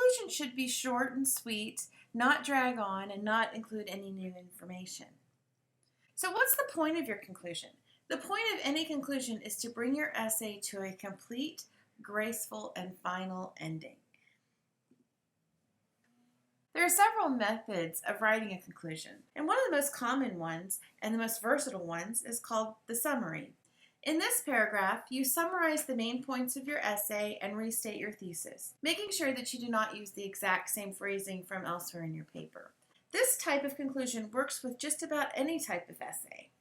conclusion should be short and sweet, not drag on, and not include any new information. So what's the point of your conclusion? The point of any conclusion is to bring your essay to a complete, graceful, and final ending. There are several methods of writing a conclusion, and one of the most common ones and the most versatile ones is called the summary. In this paragraph, you summarize the main points of your essay and restate your thesis, making sure that you do not use the exact same phrasing from elsewhere in your paper. This type of conclusion works with just about any type of essay.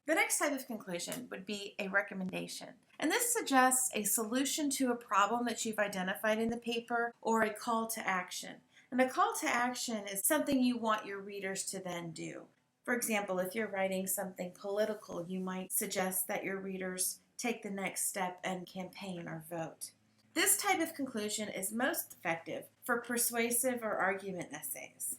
The next type of conclusion would be a recommendation, and this suggests a solution to a problem that you've identified in the paper or a call to action. And a call to action is something you want your readers to then do. For example, if you're writing something political, you might suggest that your readers take the next step and campaign or vote. This type of conclusion is most effective for persuasive or argument essays.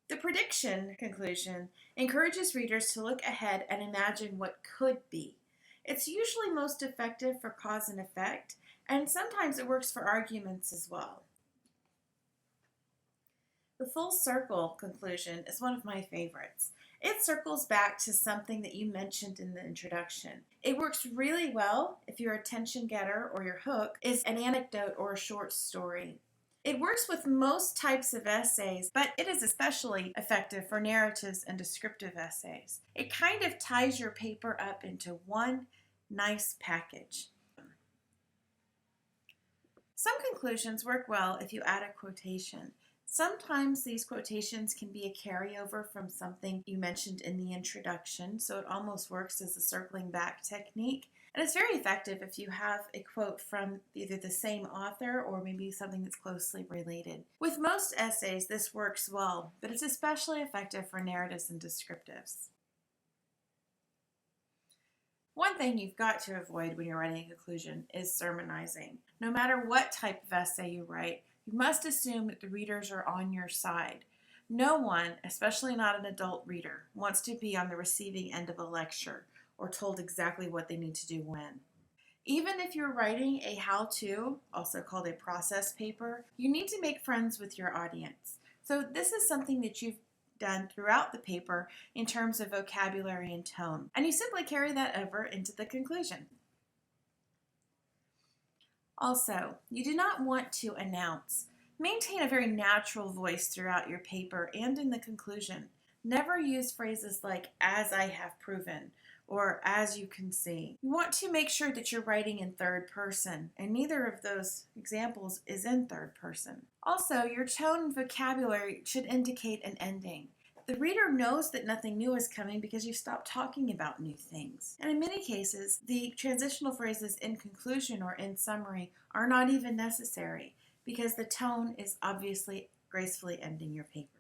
The prediction conclusion encourages readers to look ahead and imagine what could be. It's usually most effective for cause and effect, and sometimes it works for arguments as well. The full circle conclusion is one of my favorites. It circles back to something that you mentioned in the introduction. It works really well if your attention getter or your hook is an anecdote or a short story. It works with most types of essays, but it is especially effective for narratives and descriptive essays. It kind of ties your paper up into one nice package. Some conclusions work well if you add a quotation. Sometimes these quotations can be a carryover from something you mentioned in the introduction, so it almost works as a circling back technique. And it's very effective if you have a quote from either the same author or maybe something that's closely related. With most essays, this works well, but it's especially effective for narratives and descriptives. One thing you've got to avoid when you're writing a conclusion is sermonizing. No matter what type of essay you write, you must assume that the readers are on your side. No one, especially not an adult reader, wants to be on the receiving end of a lecture or told exactly what they need to do when. Even if you're writing a how-to, also called a process paper, you need to make friends with your audience. So this is something that you've done throughout the paper in terms of vocabulary and tone, and you simply carry that over into the conclusion. Also, you do not want to announce. Maintain a very natural voice throughout your paper and in the conclusion. Never use phrases like, "as I have proven," or "as you can see." You want to make sure that you're writing in third person, and neither of those examples is in third person. Also, your tone and vocabulary should indicate an ending. The reader knows that nothing new is coming because you've stopped talking about new things. And in many cases, the transitional phrases in conclusion or in summary are not even necessary because the tone is obviously gracefully ending your paper.